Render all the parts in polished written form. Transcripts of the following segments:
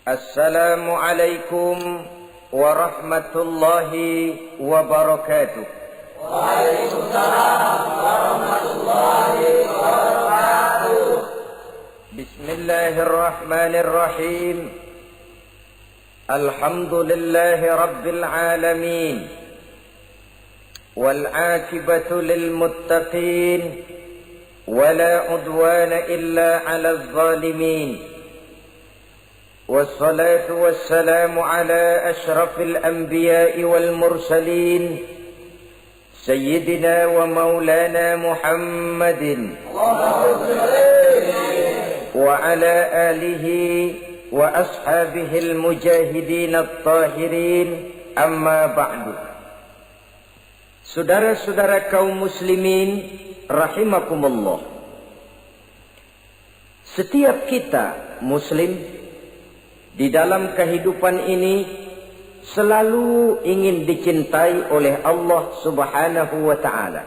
Assalamualaikum warahmatullahi wabarakatuh. Waalaikumsalam warahmatullahi wabarakatuh. Bismillahirrahmanirrahim. Alhamdulillahi rabbil alamin. Wal aqibatu lil muttaqin. Wala udwana illa 'alal zalimin. والصلاة والسلام على أشرف الأنبياء والمرسلين سيدنا ومولانا محمد وعلى آله وأصحابه المجاهدين الطاهرين أما بعد. Saudara-saudara kaum muslimin rahimakumullah, setiap kita muslim di dalam kehidupan ini selalu ingin dicintai oleh Allah Subhanahu wa ta'ala.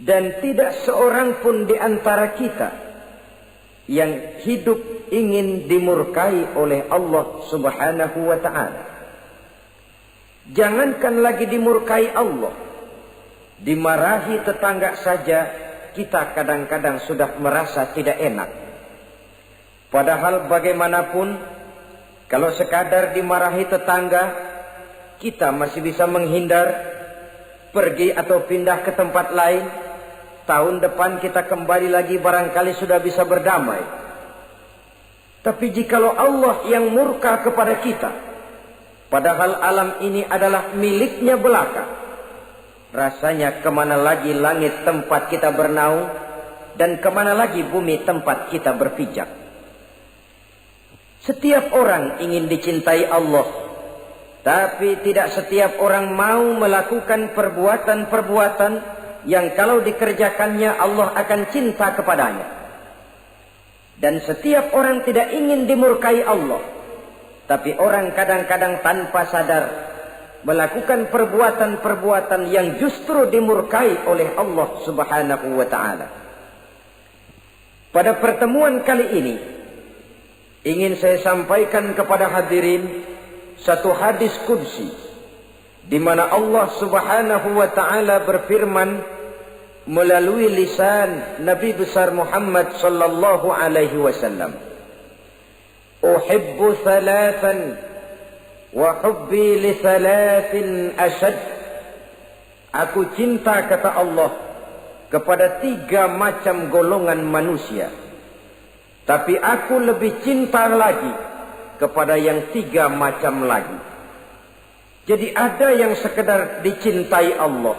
Dan tidak seorang pun di antara kita yang hidup ingin dimurkai oleh Allah Subhanahu wa ta'ala. Jangankan lagi dimurkai Allah, dimarahi tetangga saja kita kadang-kadang sudah merasa tidak enak. Padahal bagaimanapun, kalau sekadar dimarahi tetangga, kita masih bisa menghindar, pergi atau pindah ke tempat lain. Tahun depan kita kembali lagi, barangkali sudah bisa berdamai. Tapi jikalau Allah yang murka kepada kita, padahal alam ini adalah miliknya belaka, rasanya kemana lagi langit tempat kita bernaung, dan kemana lagi bumi tempat kita berpijak. Setiap orang ingin dicintai Allah, tapi tidak setiap orang mau melakukan perbuatan-perbuatan yang kalau dikerjakannya Allah akan cinta kepadanya. Dan setiap orang tidak ingin dimurkai Allah, tapi orang kadang-kadang tanpa sadar melakukan perbuatan-perbuatan yang justru dimurkai oleh Allah Subhanahu wa ta'ala. Pada pertemuan kali ini ingin saya sampaikan kepada hadirin satu hadis qudsi di mana Allah Subhanahu wa ta'ala berfirman melalui lisan Nabi besar Muhammad sallallahu alaihi wasallam, "Uhibbu thalathan wa hubbi li thalathin ashad." Aku cinta, kata Allah, kepada 3 macam golongan manusia, tapi aku lebih cinta lagi kepada yang 3 macam lagi. Jadi ada yang sekedar dicintai Allah,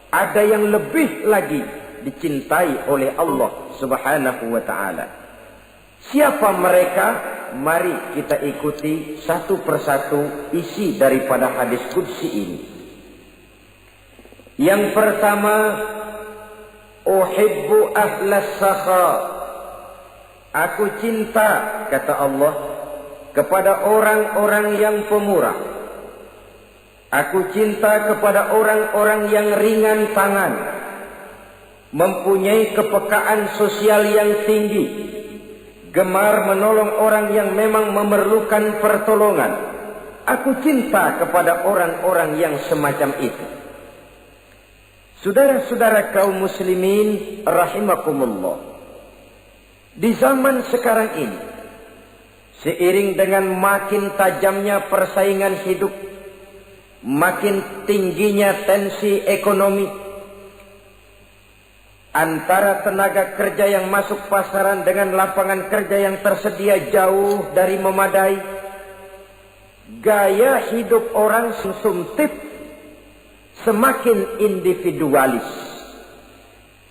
ada yang lebih lagi dicintai oleh Allah Subhanahu wa ta'ala. Siapa mereka? Mari kita ikuti satu persatu isi daripada hadis qudsi ini. Yang pertama, uhibbu ahlas sakha. Aku cinta, kata Allah, kepada orang-orang yang pemurah. Aku cinta kepada orang-orang yang ringan tangan, mempunyai kepekaan sosial yang tinggi, gemar menolong orang yang memang memerlukan pertolongan. Aku cinta kepada orang-orang yang semacam itu. Saudara-saudara kaum muslimin rahimakumullah, di zaman sekarang ini, seiring dengan makin tajamnya persaingan hidup, makin tingginya tensi ekonomi, antara tenaga kerja yang masuk pasaran dengan lapangan kerja yang tersedia jauh dari memadai, gaya hidup orang sumtip, semakin individualis.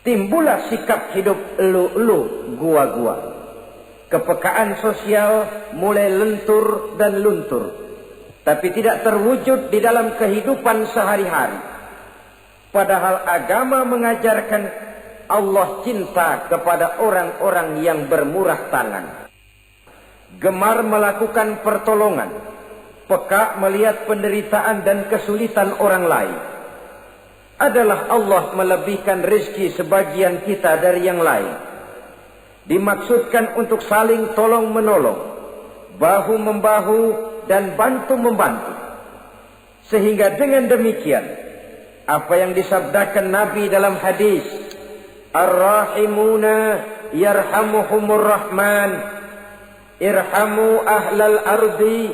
Timbullah sikap hidup elu-elu, gua-gua. Kepekaan sosial mulai lentur dan luntur, tapi tidak terwujud di dalam kehidupan sehari-hari. Padahal agama mengajarkan Allah cinta kepada orang-orang yang bermurah tangan, gemar melakukan pertolongan, peka melihat penderitaan dan kesulitan orang lain. Adalah Allah melebihkan rezeki sebagian kita dari yang lain. Dimaksudkan untuk saling tolong menolong, bahu-membahu dan bantu-membantu. Sehingga dengan demikian, apa yang disabdakan Nabi dalam hadis, Ar-Rahimuna yarhamuhumur Rahman, irhamu ahlal ardi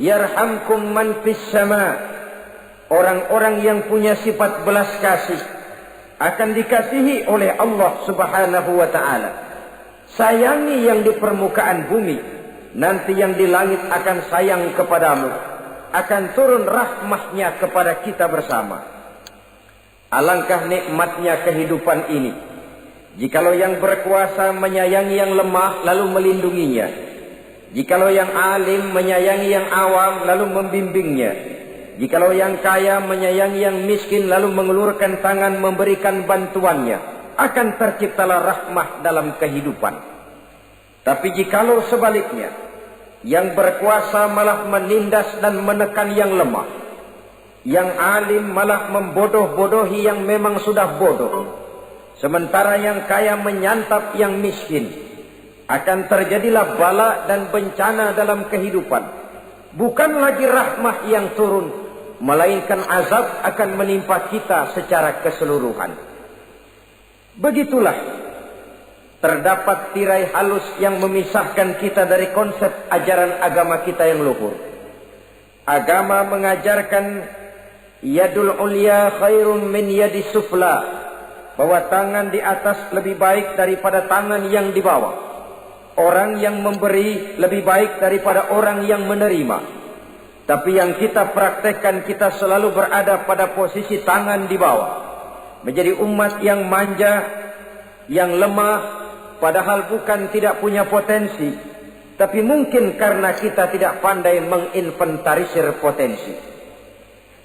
yarhamkum man fis sama. Orang-orang yang punya sifat belas kasih akan dikasihi oleh Allah Subhanahu wa ta'ala. Sayangi yang di permukaan bumi, nanti yang di langit akan sayang kepadamu, akan turun rahmahnya kepada kita bersama. Alangkah nikmatnya kehidupan ini, jikalau yang berkuasa menyayangi yang lemah lalu melindunginya, jikalau yang alim menyayangi yang awam lalu membimbingnya, jikalau yang kaya menyayangi yang miskin lalu mengulurkan tangan memberikan bantuannya, akan terciptalah rahmah dalam kehidupan. Tapi jikalau sebaliknya, yang berkuasa malah menindas dan menekan yang lemah, yang alim malah membodoh-bodohi yang memang sudah bodoh, sementara yang kaya menyantap yang miskin, akan terjadilah bala dan bencana dalam kehidupan. Bukan lagi rahmah yang turun, melainkan azab akan menimpa kita secara keseluruhan. Begitulah, terdapat tirai halus yang memisahkan kita dari konsep ajaran agama kita yang luhur. Agama mengajarkan yadul ulya khairun min yadis sufla, bahwa tangan di atas lebih baik daripada tangan yang di bawah. Orang yang memberi lebih baik daripada orang yang menerima. Tapi yang kita praktekkan, kita selalu berada pada posisi tangan di bawah, menjadi umat yang manja, yang lemah, padahal bukan tidak punya potensi, tapi mungkin karena kita tidak pandai menginventarisir potensi.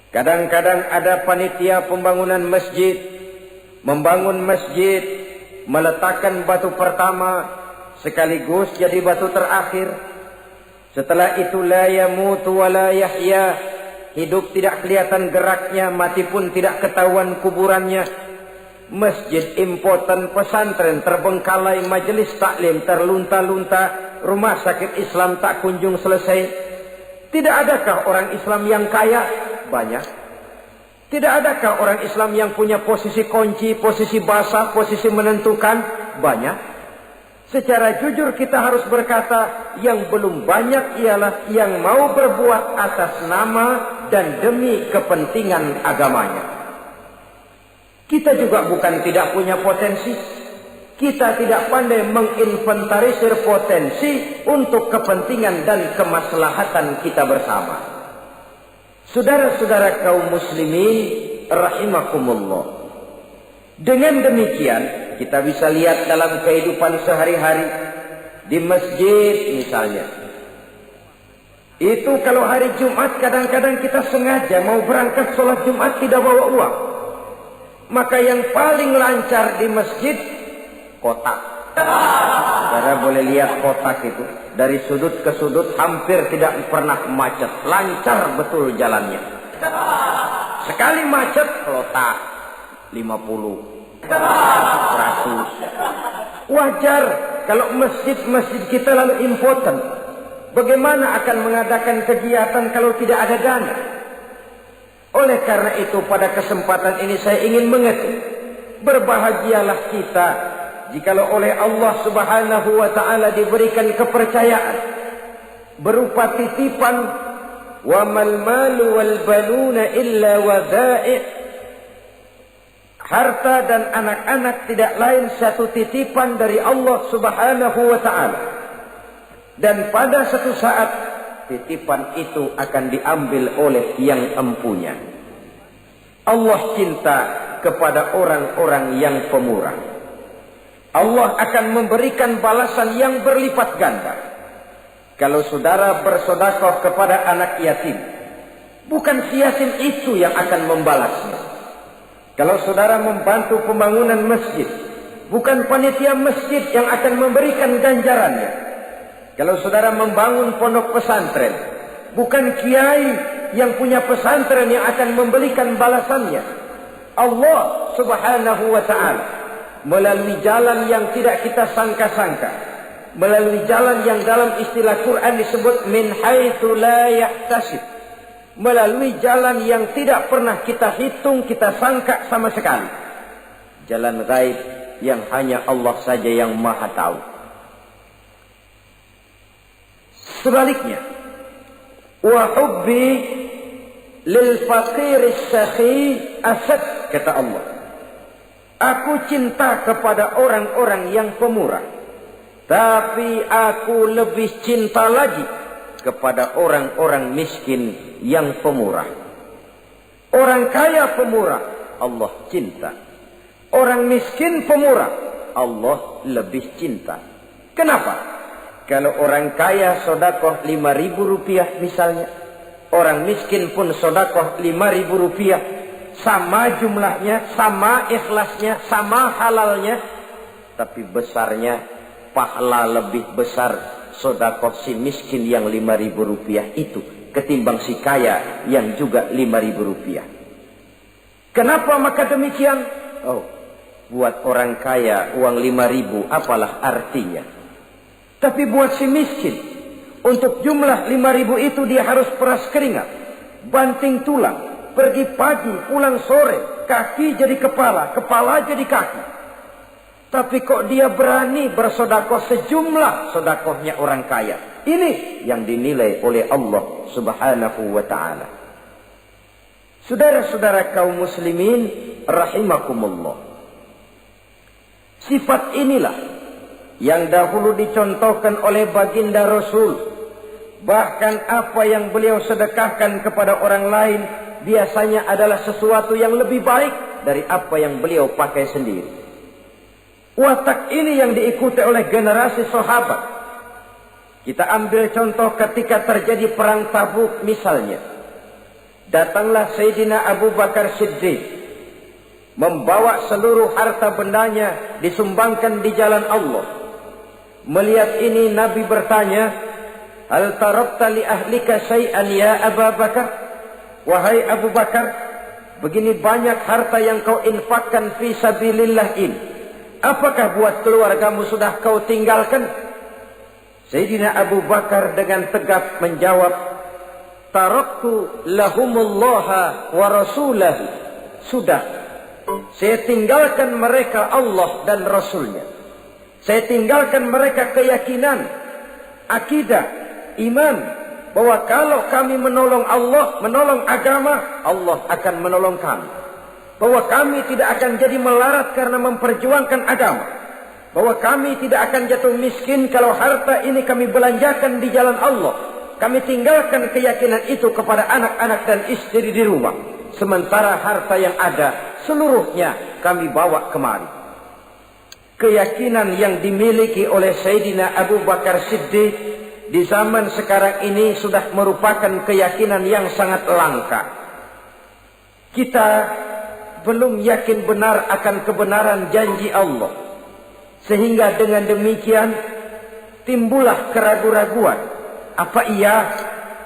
Kadang-kadang ada panitia pembangunan masjid, membangun masjid, meletakkan batu pertama sekaligus jadi batu terakhir. Setelah itu la yamutu wa la yahya, hidup tidak kelihatan geraknya, mati pun tidak ketahuan kuburannya. Masjid impoten, pesantren terbengkalai, majelis taklim terlunta-lunta, rumah sakit Islam tak kunjung selesai. Tidak adakah orang Islam yang kaya? Banyak. Tidak adakah orang Islam yang punya posisi kunci, posisi basah, posisi menentukan? Banyak. Secara jujur kita harus berkata, yang belum banyak ialah yang mau berbuat atas nama dan demi kepentingan agamanya. Kita juga bukan tidak punya potensi. Kita tidak pandai menginventarisir potensi untuk kepentingan dan kemaslahatan kita bersama. Saudara-saudara kaum muslimin rahimakumullah. Dengan demikian, kita bisa lihat dalam kehidupan sehari-hari, di masjid misalnya. Itu kalau hari Jumat kadang-kadang kita sengaja mau berangkat sholat Jumat tidak bawa uang. Maka yang paling lancar di masjid, kotak. Saudara boleh lihat kotak itu. Dari sudut ke sudut hampir tidak pernah macet. Lancar betul jalannya. Sekali macet, kotak. 50, 100. Wajar kalau masjid-masjid kita lalu impoten. Bagaimana akan mengadakan kegiatan kalau tidak ada dana? Oleh karena itu pada kesempatan ini saya ingin mengetik, berbahagialah kita jikalau oleh Allah Subhanahu wa ta'ala diberikan kepercayaan berupa titipan, wa mal malu wal banuna illa wadai'. Harta dan anak-anak tidak lain satu titipan dari Allah Subhanahu wa ta'ala. Dan pada satu saat titipan itu akan diambil oleh yang empunya. Allah cinta kepada orang-orang yang pemurah. Allah akan memberikan balasan yang berlipat ganda. Kalau saudara bersedekah kepada anak yatim, bukan si yatim itu yang akan membalasnya. Kalau saudara membantu pembangunan masjid, bukan panitia masjid yang akan memberikan ganjarannya. Kalau saudara membangun pondok pesantren, bukan kiai yang punya pesantren yang akan memberikan balasannya. Allah Subhanahu wa ta'ala melalui jalan yang tidak kita sangka-sangka melalui jalan yang dalam istilah Quran disebut min haitsu la yahtasib, melalui jalan yang tidak pernah kita hitung, kita sangka sama sekali. Jalan gaib yang hanya Allah saja yang maha tahu. Sebaliknya, wa hubbi lil faqiris sakhi asad, kata Allah. Aku cinta kepada orang-orang yang pemurah, tapi aku lebih cinta lagi kepada orang-orang miskin yang pemurah. Orang kaya pemurah, Allah cinta. Orang miskin pemurah, Allah lebih cinta. Kenapa? Kalau orang kaya sodakoh 5.000 rupiah misalnya, orang miskin pun sodakoh 5.000 rupiah, sama jumlahnya, sama ikhlasnya, sama halalnya, tapi besarnya pahala lebih besar sodakoh si miskin yang 5.000 rupiah itu ketimbang si kaya yang juga 5.000 rupiah. Kenapa maka demikian? Oh, buat orang kaya uang 5.000 apalah artinya. Tapi buat si miskin, untuk jumlah 5.000 itu dia harus peras keringat, banting tulang, pergi pagi, pulang sore, kaki jadi kepala, kepala jadi kaki. Tapi kok dia berani bersodakoh sejumlah sodakohnya orang kaya. Ini yang dinilai oleh Allah Subhanahu wa ta'ala. Saudara-saudara kaum muslimin rahimakumullah, sifat inilah yang dahulu dicontohkan oleh baginda Rasul. Bahkan apa yang beliau sedekahkan kepada orang lain biasanya adalah sesuatu yang lebih baik dari apa yang beliau pakai sendiri. Watak ini yang diikuti oleh generasi sahabat. Kita ambil contoh ketika terjadi perang Tabuk misalnya. Datanglah Sayyidina Abu Bakar Siddiq, membawa seluruh harta bendanya disumbangkan di jalan Allah. Melihat ini Nabi bertanya, hal tarakta li ahlika syai'an ya Abu Bakar? Wahai Abu Bakar, begini banyak harta yang kau infakkan fi sabilillah ini, apakah buat keluargamu sudah kau tinggalkan? Sayyidina Abu Bakar dengan tegak menjawab, taraktu lahumullaha wa rasulahu. Sudah, saya tinggalkan mereka Allah dan Rasulnya. Saya tinggalkan mereka keyakinan, akidah, iman, bahwa kalau kami menolong Allah, menolong agama, Allah akan menolong kami. Bahwa kami tidak akan jadi melarat karena memperjuangkan agama. Bahwa kami tidak akan jatuh miskin kalau harta ini kami belanjakan di jalan Allah. Kami tinggalkan keyakinan itu kepada anak-anak dan istri di rumah. Sementara harta yang ada seluruhnya kami bawa kemari. Keyakinan yang dimiliki oleh Sayyidina Abu Bakar Siddiq di zaman sekarang ini sudah merupakan keyakinan yang sangat langka. Kita belum yakin benar akan kebenaran janji Allah, sehingga dengan demikian timbullah keraguan-raguan. Apa iya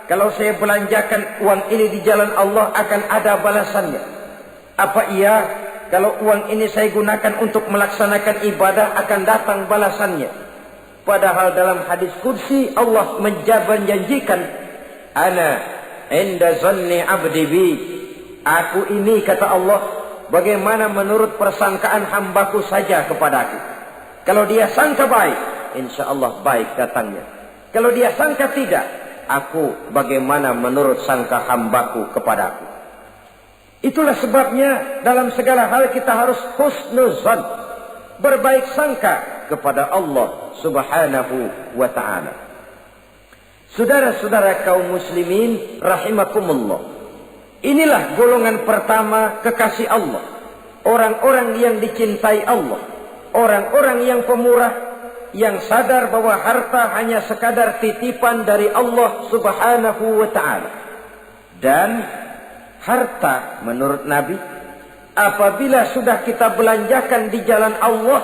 kalau saya belanjakan uang ini di jalan Allah akan ada balasannya? Apa iya kalau uang ini saya gunakan untuk melaksanakan ibadah akan datang balasannya? Padahal dalam hadis qudsi Allah menjanjikan, ana inda zanni abdi bi. Aku ini, kata Allah, bagaimana menurut persangkaan hambaku saja kepadaku. Kalau dia sangka baik, insya Allah baik datangnya. Kalau dia sangka tidak, aku bagaimana menurut sangka hambaku kepadaku. Itulah sebabnya dalam segala hal kita harus husnuzan, berbaik sangka kepada Allah Subhanahu wa ta'ala. Saudara-saudara kaum muslimin rahimakumullah, inilah golongan pertama kekasih Allah, orang-orang yang dicintai Allah, orang-orang yang pemurah, yang sadar bahwa harta hanya sekadar titipan dari Allah Subhanahu wa ta'ala. Dan harta menurut Nabi, apabila sudah kita belanjakan di jalan Allah,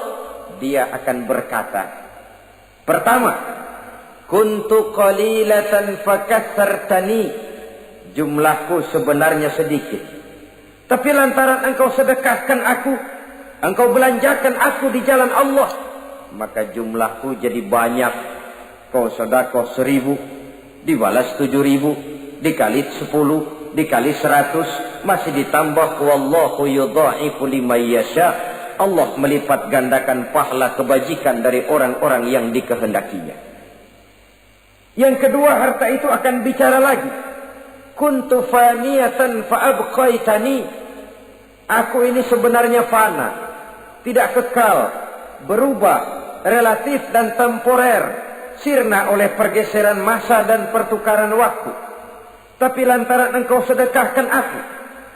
dia akan berkata, pertama, kuntu qalilatan fakatsartani, jumlahku sebenarnya sedikit, tapi lantaran engkau sedekahkan aku, engkau belanjakan aku di jalan Allah, maka jumlahku jadi banyak. Kau sedekah 1000, dibalas 7000, dikali 10, dikali 100, masih ditambah wallahu yudha'ifu liman yasha. Allah melipat gandakan pahala kebajikan dari orang-orang yang dikehendakinya. Yang kedua, harta itu akan bicara lagi. Kuntu faniyatan fa'abqaitani. Aku ini sebenarnya fana, tidak kekal, berubah, relatif dan temporer, sirna oleh pergeseran masa dan pertukaran waktu. Tapi lantaran engkau sedekahkan aku,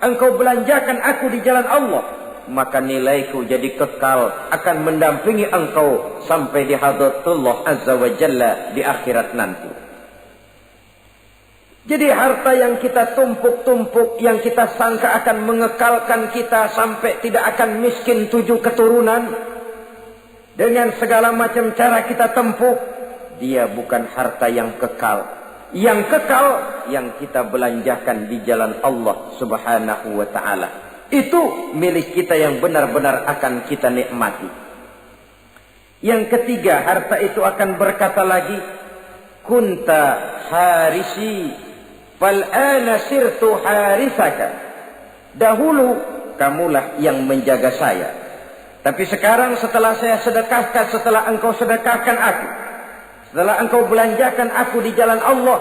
engkau belanjakan aku di jalan Allah, maka nilaiku jadi kekal, akan mendampingi engkau sampai di hadratullah azza wa jalla di akhirat nanti. Jadi harta yang kita tumpuk-tumpuk, yang kita sangka akan mengekalkan kita sampai tidak akan miskin 7 keturunan, dengan segala macam cara kita tempuh, dia bukan harta yang kekal. Yang kekal yang kita belanjakan di jalan Allah subhanahu wa ta'ala. Itu milik kita yang benar-benar akan kita nikmati. Yang ketiga, harta itu akan berkata lagi, kunta harisi fal'ana sirtu harisaka. Dahulu kamulah yang menjaga saya, tapi sekarang setelah saya sedekahkan, setelah engkau sedekahkan aku, setelah engkau belanjakan aku di jalan Allah,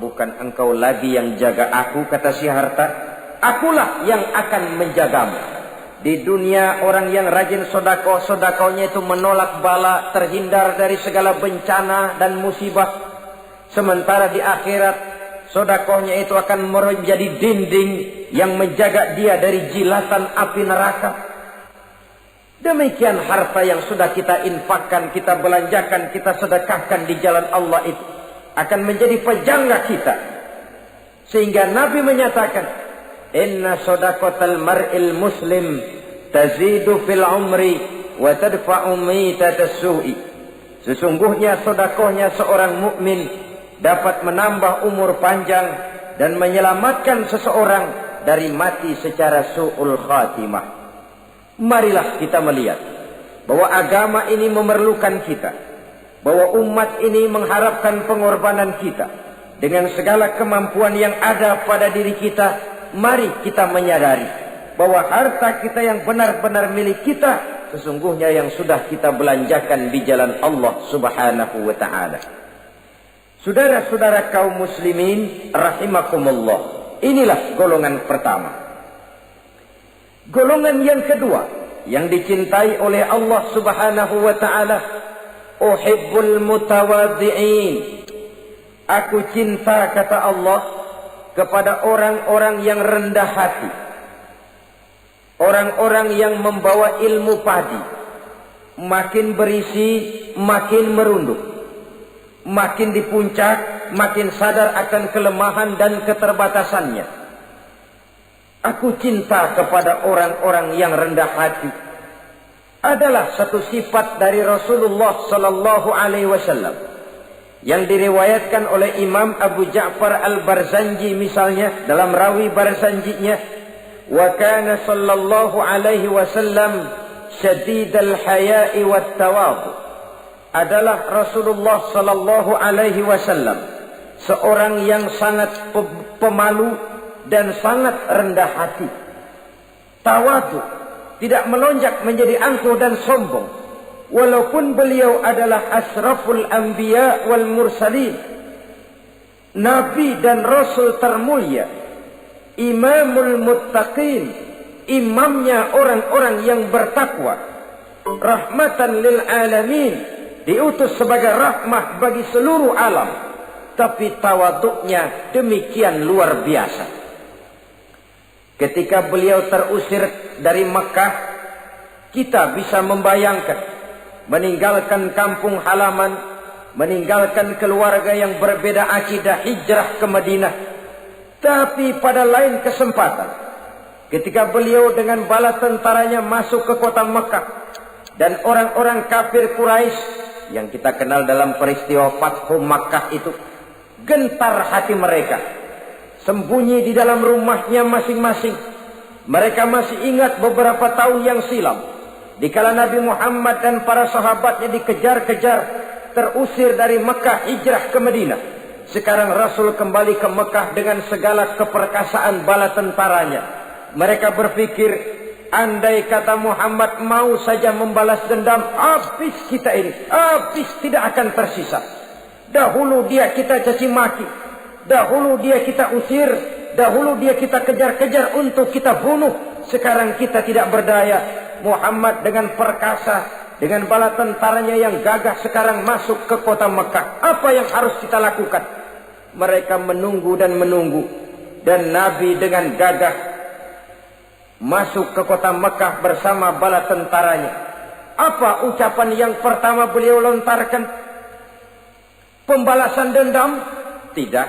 bukan engkau lagi yang jaga aku, kata si harta, akulah yang akan menjagamu. Di dunia orang yang rajin sedekah, sedekahnya itu menolak bala, terhindar dari segala bencana dan musibah. Sementara di akhirat sedekahnya itu akan menjadi dinding yang menjaga dia dari jilatan api neraka. Demikian harta yang sudah kita infakkan, kita belanjakan, kita sedekahkan di jalan Allah itu akan menjadi pejangga kita. Sehingga Nabi menyatakan, inna sadaqatal mar'il muslim tazidu fil umri wa tadfa'u mitatas su'i. Sesungguhnya sedekahnya seorang mukmin dapat menambah umur panjang dan menyelamatkan seseorang dari mati secara su'ul khatimah. Marilah kita melihat bahwa agama ini memerlukan kita, bahwa umat ini mengharapkan pengorbanan kita. Dengan segala kemampuan yang ada pada diri kita, mari kita menyadari bahwa harta kita yang benar-benar milik kita, sesungguhnya yang sudah kita belanjakan di jalan Allah subhanahu wa ta'ala. Saudara-saudara kaum muslimin rahimakumullah, inilah golongan pertama. Golongan yang kedua yang dicintai oleh Allah subhanahu wa ta'ala, uhibbul mutawadhi'in. Aku cinta, kata Allah, kepada orang-orang yang rendah hati, orang-orang yang membawa ilmu padi, makin berisi makin merunduk, makin di puncak, makin sadar akan kelemahan dan keterbatasannya. Aku cinta kepada orang-orang yang rendah hati. Adalah satu sifat dari Rasulullah sallallahu alaihi wasallam yang diriwayatkan oleh Imam Abu Ja'far Al-Barzanji misalnya dalam rawi Barzanjinya, wa kana sallallahu alaihi wasallam syadidal haya'i wat tawadhu. Adalah Rasulullah sallallahu alaihi wasallam seorang yang sangat pemalu dan sangat rendah hati. Tawadhu, tidak melonjak menjadi angkuh dan sombong. Walaupun beliau adalah asraful anbiya wal mursalin, nabi dan rasul termulia, imamul muttaqin, imamnya orang-orang yang bertakwa, rahmatan lil alamin, diutus sebagai rahmah bagi seluruh alam, tapi tawaduknya demikian luar biasa. Ketika beliau terusir dari Mekah, kita bisa membayangkan meninggalkan kampung halaman, meninggalkan keluarga yang berbeda akidah, hijrah ke Madinah. Tapi pada lain kesempatan, ketika beliau dengan bala tentaranya masuk ke kota Mekah, dan orang-orang kafir Quraisy yang kita kenal dalam peristiwa Fathu Makkah itu, gentar hati mereka, sembunyi di dalam rumahnya masing-masing. Mereka masih ingat beberapa tahun yang silam, Dikala Nabi Muhammad dan para sahabatnya dikejar-kejar, terusir dari Mekah hijrah ke Madinah. Sekarang Rasul kembali ke Mekah dengan segala keperkasaan bala tentaranya. Mereka berpikir, andai kata Muhammad mau saja membalas dendam, habis kita ini, habis, tidak akan tersisa. Dahulu dia kita caci maki, dahulu dia kita usir, dahulu dia kita kejar-kejar untuk kita bunuh. Sekarang kita tidak berdaya. Muhammad dengan perkasa, dengan bala tentaranya yang gagah sekarang masuk ke kota Mekah. Apa yang harus kita lakukan? Mereka menunggu dan menunggu. Dan Nabi dengan gagah masuk ke kota Mekah bersama bala tentaranya. Apa ucapan yang pertama beliau lontarkan? Pembalasan dendam? Tidak.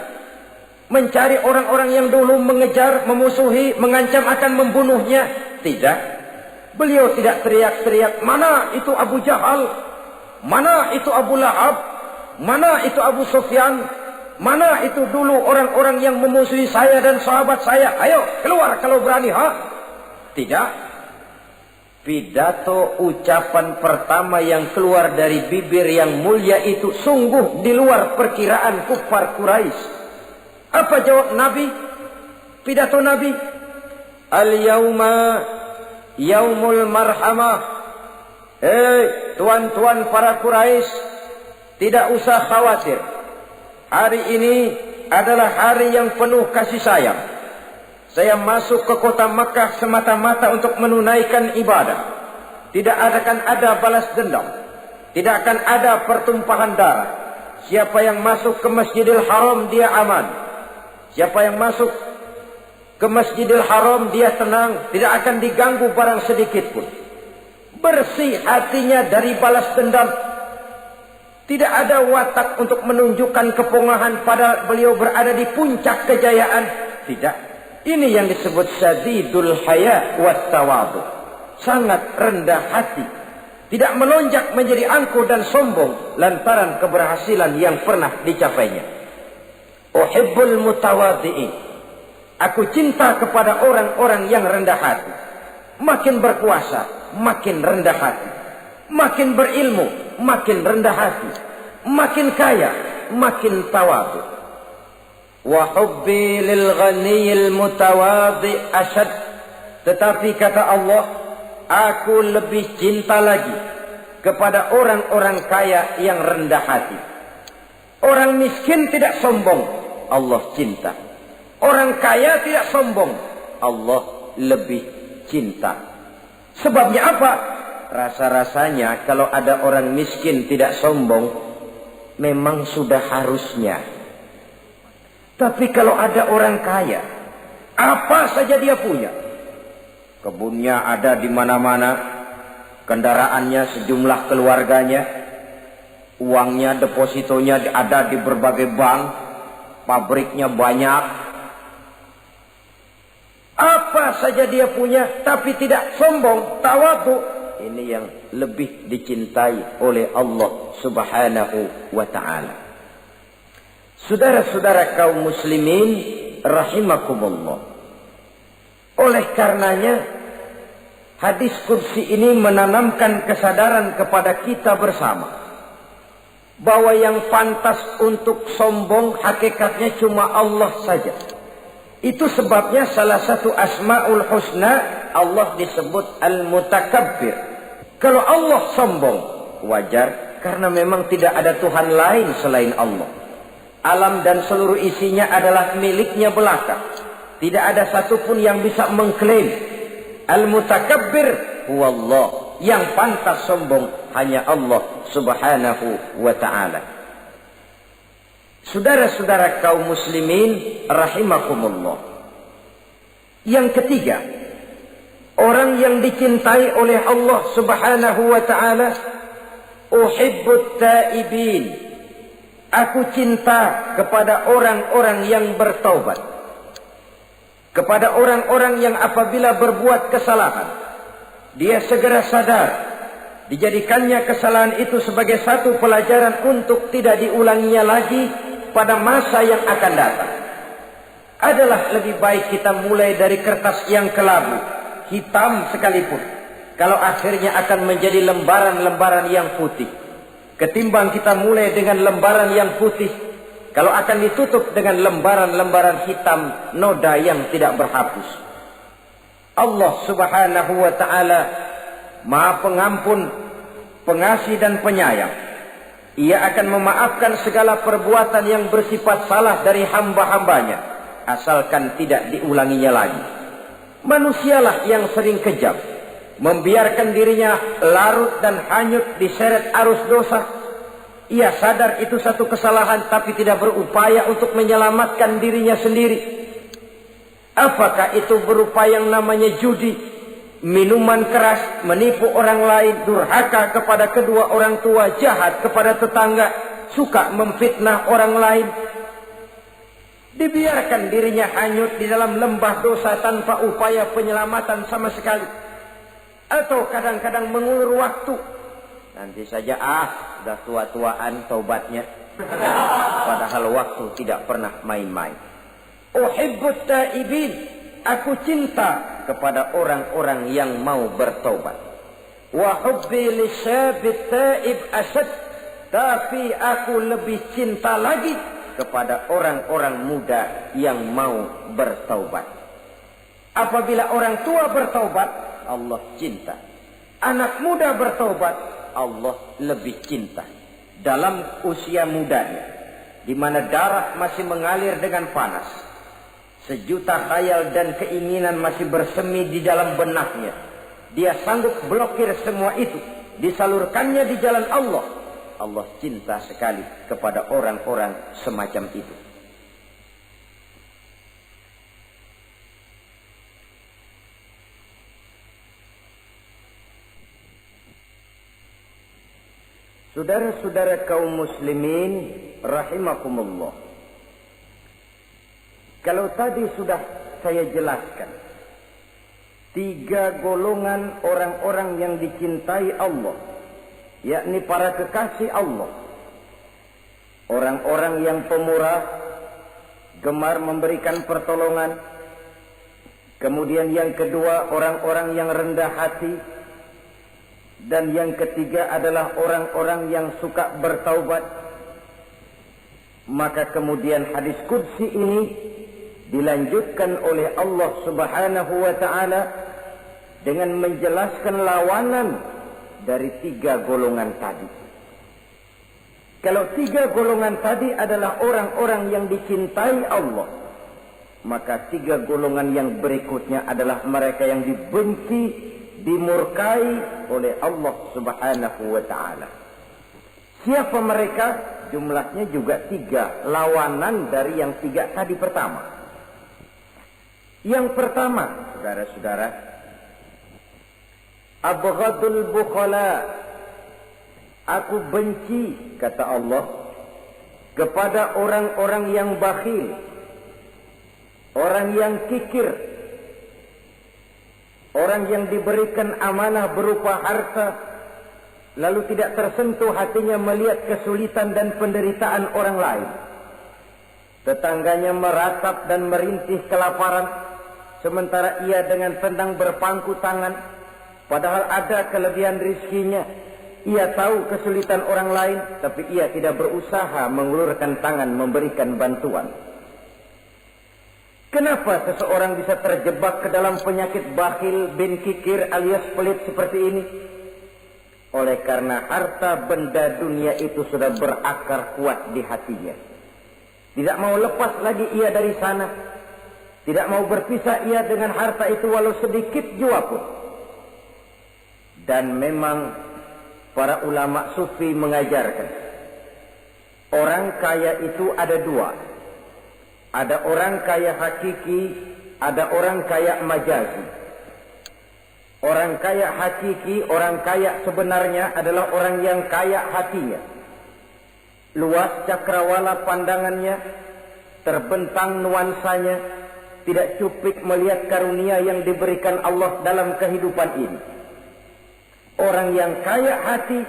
Mencari orang-orang yang dulu mengejar, memusuhi, mengancam akan membunuhnya? Tidak. Beliau tidak teriak-teriak, mana itu Abu Jahal, mana itu Abu Lahab, mana itu Abu Sufyan, mana itu dulu orang-orang yang memusuhi saya dan sahabat saya, ayo keluar kalau berani, ha? Tidak. Pidato ucapan pertama yang keluar dari bibir yang mulia itu sungguh di luar perkiraan kufar Quraisy. Apa jawab Nabi? Pidato Nabi, al-yauma yaumul marhamah. Tuan-tuan para Quraisy, tidak usah khawatir. Hari ini adalah hari yang penuh kasih sayang. Saya masuk ke kota Makkah semata-mata untuk menunaikan ibadah. Tidak akan ada balas dendam. Tidak akan ada pertumpahan darah. Siapa yang masuk ke Masjidil Haram dia aman. Siapa yang masuk ke Masjidil Haram dia tenang, tidak akan diganggu barang sedikit pun. Bersih hatinya dari balas dendam. Tidak ada watak untuk menunjukkan kepongahan pada beliau berada di puncak kejayaan. Tidak. Ini yang disebut syadidul haya wat tawadhu. Sangat rendah hati. Tidak melonjak menjadi angkuh dan sombong lantaran keberhasilan yang pernah dicapainya. Uhibbul mutawadhi'in. Aku cinta kepada orang-orang yang rendah hati. Makin berkuasa, makin rendah hati. Makin berilmu, makin rendah hati. Makin kaya, makin tawadhu. Wa hubbi lil ghaniyil mutawadhi ashad. Tetapi kata Allah, aku lebih cinta lagi kepada orang-orang kaya yang rendah hati. Orang miskin tidak sombong, Allah cinta. Orang kaya tidak sombong, Allah lebih cinta. Sebabnya apa? Rasa-rasanya kalau ada orang miskin tidak sombong, memang sudah harusnya. Tapi kalau ada orang kaya, apa saja dia punya. Kebunnya ada di mana-mana, kendaraannya sejumlah keluarganya, uangnya, depositonya ada di berbagai bank, pabriknya banyak. Apa saja dia punya, tapi tidak sombong, tawadhu. Ini yang lebih dicintai oleh Allah Subhanahu wa ta'ala. Saudara-saudara kaum muslimin rahimakumullah. Oleh karenanya, hadis kursi ini menanamkan kesadaran kepada kita bersama. Bahwa yang pantas untuk sombong hakikatnya cuma Allah saja. Itu sebabnya salah satu asma'ul husna Allah disebut al-mutakabbir. Kalau Allah sombong, wajar karena memang tidak ada Tuhan lain selain Allah. Alam dan seluruh isinya adalah miliknya belaka. Tidak ada satupun yang bisa mengklaim. Al-mutakabbir huwallah. Yang pantas sombong hanya Allah Subhanahu wa ta'ala. Saudara-saudara kaum muslimin rahimakumullah. Yang ketiga, orang yang dicintai oleh Allah Subhanahu wa ta'ala, uhibbut taibin. Aku cinta kepada orang-orang yang bertaubat. Kepada orang-orang yang apabila berbuat kesalahan, dia segera sadar. Dijadikannya kesalahan itu sebagai satu pelajaran untuk tidak diulanginya lagi pada masa yang akan datang. Adalah lebih baik kita mulai dari kertas yang kelabu, hitam sekalipun. kalau akhirnya akan menjadi lembaran-lembaran yang putih. Ketimbang kita mulai dengan lembaran yang putih, kalau akan ditutup dengan lembaran-lembaran hitam noda yang tidak berhapus. Allah Subhanahu wa ta'ala Maha Pengampun, Pengasih dan Penyayang. Ia akan memaafkan segala perbuatan yang bersifat salah dari hamba-hambanya, asalkan tidak diulanginya lagi. Manusialah yang sering kejam, membiarkan dirinya larut dan hanyut diseret arus dosa. Ia sadar itu satu kesalahan, tapi tidak berupaya untuk menyelamatkan dirinya sendiri. Apakah itu berupa yang namanya judi, minuman keras, menipu orang lain, durhaka kepada kedua orang tua, jahat kepada tetangga, suka memfitnah orang lain. Dibiarkan dirinya hanyut di dalam lembah dosa tanpa upaya penyelamatan sama sekali. Atau kadang-kadang mengulur waktu. Nanti saja sudah tua-tuaan taubatnya. Padahal waktu tidak pernah main-main. Uhibbut taibin, aku cinta kepada orang-orang yang mau bertaubat. Wa hubbi lisyabit taib asad, tapi aku lebih cinta lagi kepada orang-orang muda yang mau bertaubat. Apabila orang tua bertaubat, Allah cinta. Anak muda bertaubat, Allah lebih cinta. Dalam usia mudanya, di mana darah masih mengalir dengan panas, sejuta khayal dan keinginan masih bersemi di dalam benaknya, dia sanggup blokir semua itu, disalurkannya di jalan Allah. Allah cinta sekali kepada orang-orang semacam itu. Saudara-saudara kaum muslimin rahimakumullah. Kalau tadi sudah saya jelaskan 3 golongan orang-orang yang dicintai Allah, yakni para kekasih Allah. Orang-orang yang pemurah, gemar memberikan pertolongan. Kemudian yang kedua, orang-orang yang rendah hati. Dan yang ketiga adalah orang-orang yang suka bertaubat. Maka kemudian hadis qudsi ini dilanjutkan oleh Allah Subhanahu wa ta'ala dengan menjelaskan lawanan dari 3 golongan tadi. Kalau 3 golongan tadi adalah orang-orang yang dicintai Allah, maka 3 golongan yang berikutnya adalah mereka yang dibenci, dimurkai oleh Allah Subhanahu wa ta'ala. Siapa mereka? Jumlahnya juga 3, lawanan dari yang 3 tadi pertama. Yang pertama, saudara-saudara, abghadul bukhala, aku benci, kata Allah, kepada orang-orang yang bakhil, orang yang kikir, orang yang diberikan amanah berupa harta, lalu tidak tersentuh hatinya melihat kesulitan dan penderitaan orang lain. Tetangganya meratap dan merintih kelaparan, sementara ia dengan tenang berpangku tangan. Padahal ada kelebihan rizkinya. Ia tahu kesulitan orang lain, tapi ia tidak berusaha mengulurkan tangan memberikan bantuan. Kenapa seseorang bisa terjebak ke dalam penyakit bakhil bin kikir alias pelit seperti ini? Oleh karena harta benda dunia itu sudah berakar kuat di hatinya. Tidak mau lepas lagi ia dari sana. Tidak mau berpisah ia dengan harta itu walau sedikit jua pun. Dan memang para ulama sufi mengajarkan, orang kaya itu ada 2. Ada orang kaya hakiki, ada orang kaya majazi. Orang kaya hakiki, orang kaya sebenarnya adalah orang yang kaya hatinya. Luas cakrawala pandangannya, terbentang nuansanya, tidak cuplik melihat karunia yang diberikan Allah dalam kehidupan ini. Orang yang kaya hati,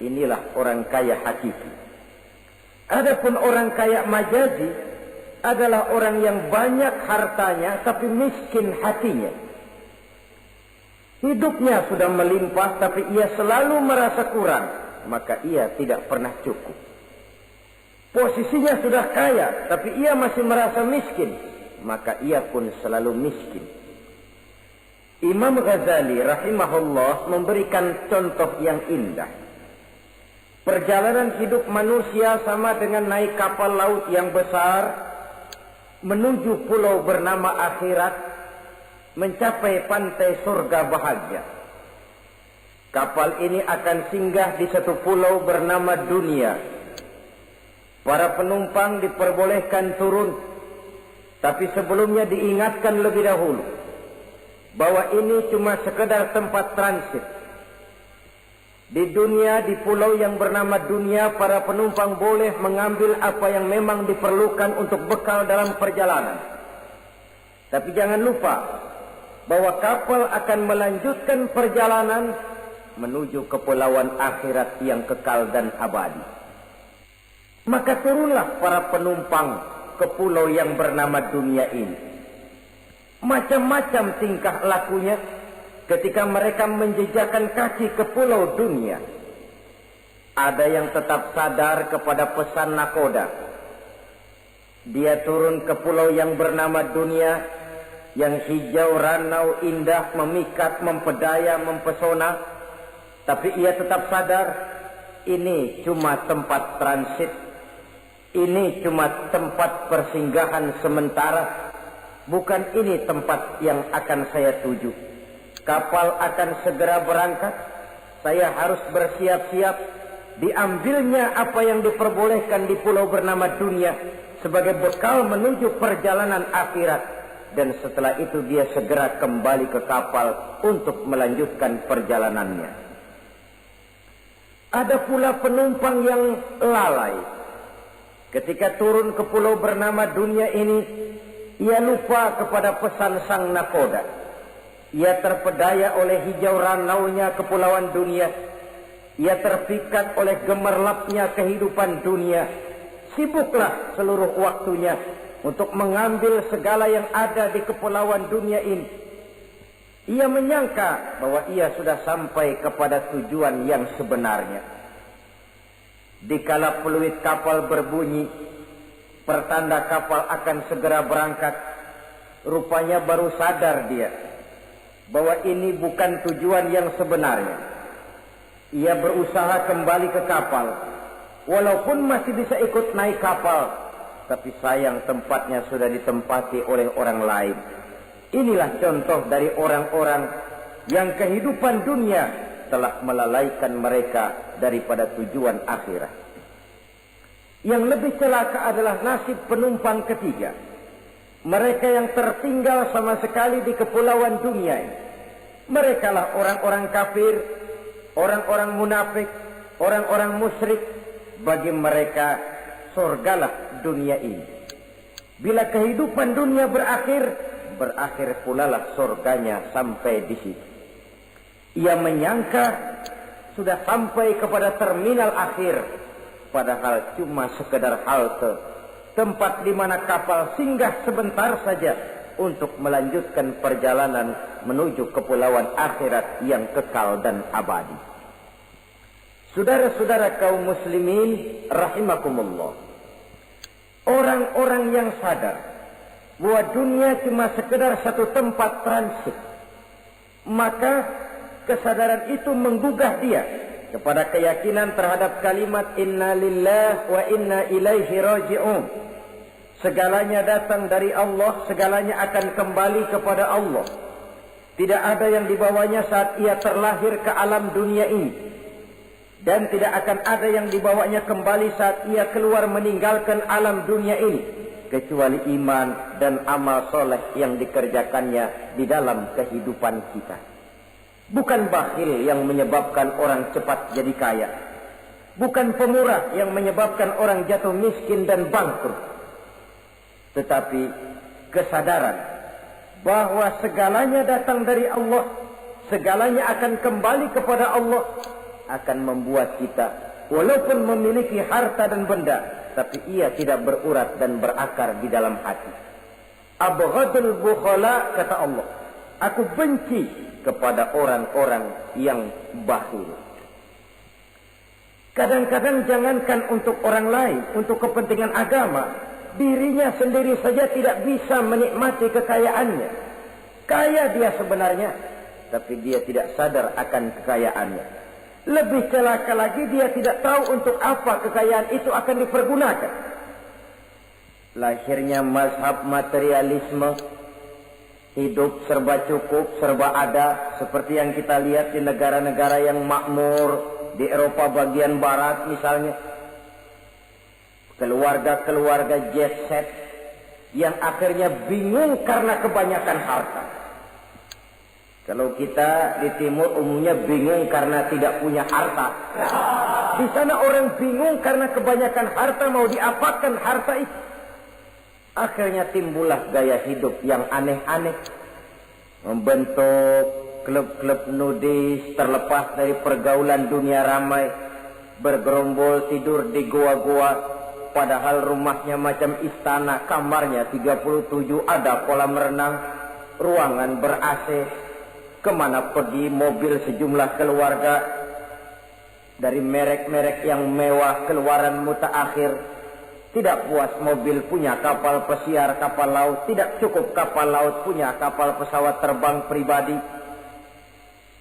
inilah orang kaya hakiki. Adapun orang kaya majazi adalah orang yang banyak hartanya tapi miskin hatinya. Hidupnya sudah melimpah tapi ia selalu merasa kurang, maka ia tidak pernah cukup. Posisinya sudah kaya tapi ia masih merasa miskin, maka ia pun selalu miskin. Imam Ghazali rahimahullah memberikan contoh yang indah. Perjalanan hidup manusia sama dengan naik kapal laut yang besar menuju pulau bernama akhirat, mencapai pantai surga bahagia. Kapal ini akan singgah di satu pulau bernama dunia. Para penumpang diperbolehkan turun, tapi sebelumnya diingatkan lebih dahulu bahwa ini cuma sekedar tempat transit. Di dunia, di pulau yang bernama dunia, para penumpang boleh mengambil apa yang memang diperlukan untuk bekal dalam perjalanan. Tapi jangan lupa bahwa kapal akan melanjutkan perjalanan menuju kepulauan akhirat yang kekal dan abadi. Maka turunlah para penumpang ke pulau yang bernama dunia ini. Macam-macam tingkah lakunya ketika mereka menjejakkan kaki ke pulau dunia. Ada yang tetap sadar kepada pesan nakoda. Dia turun ke pulau yang bernama dunia, yang hijau, ranau, indah, memikat, mempedaya, mempesona. Tapi ia tetap sadar, ini cuma tempat transit. Ini cuma tempat persinggahan sementara. Bukan ini tempat yang akan saya tuju. Kapal akan segera berangkat. Saya harus bersiap-siap. Diambilnya apa yang diperbolehkan di pulau bernama dunia sebagai bekal menuju perjalanan akhirat. Dan setelah itu dia segera kembali ke kapal untuk melanjutkan perjalanannya. Ada pula penumpang yang lalai. Ketika turun ke pulau bernama dunia ini, ia lupa kepada pesan sang nakoda. Ia terpedaya oleh hijau ranaunya kepulauan dunia. Ia terpikat oleh gemerlapnya kehidupan dunia. Sibuklah seluruh waktunya untuk mengambil segala yang ada di kepulauan dunia ini. Ia menyangka bahwa ia sudah sampai kepada tujuan yang sebenarnya. Dikala peluit kapal berbunyi, pertanda kapal akan segera berangkat, rupanya baru sadar dia bahwa ini bukan tujuan yang sebenarnya. Ia berusaha kembali ke kapal, walaupun masih bisa ikut naik kapal, tapi sayang tempatnya sudah ditempati oleh orang lain. Inilah contoh dari orang-orang yang kehidupan dunia telah melalaikan mereka daripada tujuan akhirat. Yang lebih celaka adalah nasib penumpang ketiga. Mereka yang tertinggal sama sekali di kepulauan dunia ini. Mereka lah orang-orang kafir, orang-orang munafik, orang-orang musyrik. Bagi mereka surgalah dunia ini. Bila kehidupan dunia berakhir, berakhir pula lah surganya sampai di situ. Ia menyangka sudah sampai kepada terminal akhir, padahal cuma sekedar halte, tempat di mana kapal singgah sebentar saja untuk melanjutkan perjalanan menuju kepulauan akhirat yang kekal dan abadi. Saudara-saudara kaum muslimin rahimakumullah, orang-orang yang sadar bahwa dunia cuma sekedar satu tempat transit, maka kesadaran itu menggugah dia kepada keyakinan terhadap kalimat inna lillahi wa inna ilaihi raji'un. Segalanya datang dari Allah, segalanya akan kembali kepada Allah. Tidak ada yang dibawanya saat ia terlahir ke alam dunia ini, dan tidak akan ada yang dibawanya kembali saat ia keluar meninggalkan alam dunia ini, kecuali iman dan amal soleh yang dikerjakannya di dalam kehidupan kita. Bukan bakhil yang menyebabkan orang cepat jadi kaya. Bukan pemurah yang menyebabkan orang jatuh miskin dan bangkrut. Tetapi kesadaran bahwa segalanya datang dari Allah, segalanya akan kembali kepada Allah, akan membuat kita walaupun memiliki harta dan benda, tapi ia tidak berurat dan berakar di dalam hati. Abghadul bukhala, kata Allah, aku benci kepada orang-orang yang bakhil. Kadang-kadang jangankan untuk orang lain, untuk kepentingan agama, dirinya sendiri saja tidak bisa menikmati kekayaannya. Kaya dia sebenarnya, tapi dia tidak sadar akan kekayaannya. Lebih celaka lagi, dia tidak tahu untuk apa kekayaan itu akan dipergunakan. Lahirnya mazhab materialisme, hidup serba cukup, serba ada, seperti yang kita lihat di negara-negara yang makmur, di Eropa bagian barat misalnya. Keluarga-keluarga jet set yang akhirnya bingung karena kebanyakan harta. Kalau kita di timur umumnya bingung karena tidak punya harta. Di sana orang bingung karena kebanyakan harta, mau diapakan harta itu. Akhirnya timbullah gaya hidup yang aneh-aneh. Membentuk klub-klub nudis terlepas dari pergaulan dunia ramai. Bergerombol tidur di goa-goa. Padahal rumahnya macam istana, kamarnya 37, ada kolam renang, ruangan ber-AC. Kemana pergi mobil sejumlah keluarga, dari merek-merek yang mewah, keluaran mutaakhir. Tidak puas mobil punya kapal pesiar, kapal laut. Tidak cukup kapal laut, punya kapal pesawat terbang pribadi.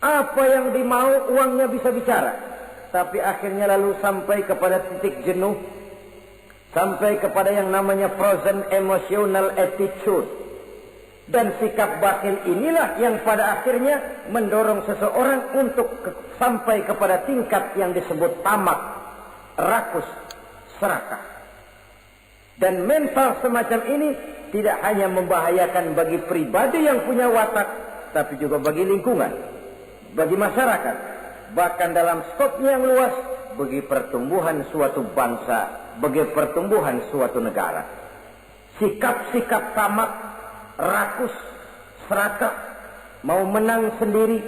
Apa yang dimau, uangnya bisa bicara. Tapi akhirnya lalu sampai kepada titik jenuh, sampai kepada yang namanya frozen emotional attitude. Dan sikap bakhil inilah yang pada akhirnya mendorong seseorang untuk sampai kepada tingkat yang disebut tamak, rakus, serakah. Dan mental semacam ini tidak hanya membahayakan bagi pribadi yang punya watak, tapi juga bagi lingkungan, bagi masyarakat, bahkan dalam skopnya yang luas, bagi pertumbuhan suatu bangsa, bagi pertumbuhan suatu negara. Sikap-sikap tamak, rakus, serakah, mau menang sendiri,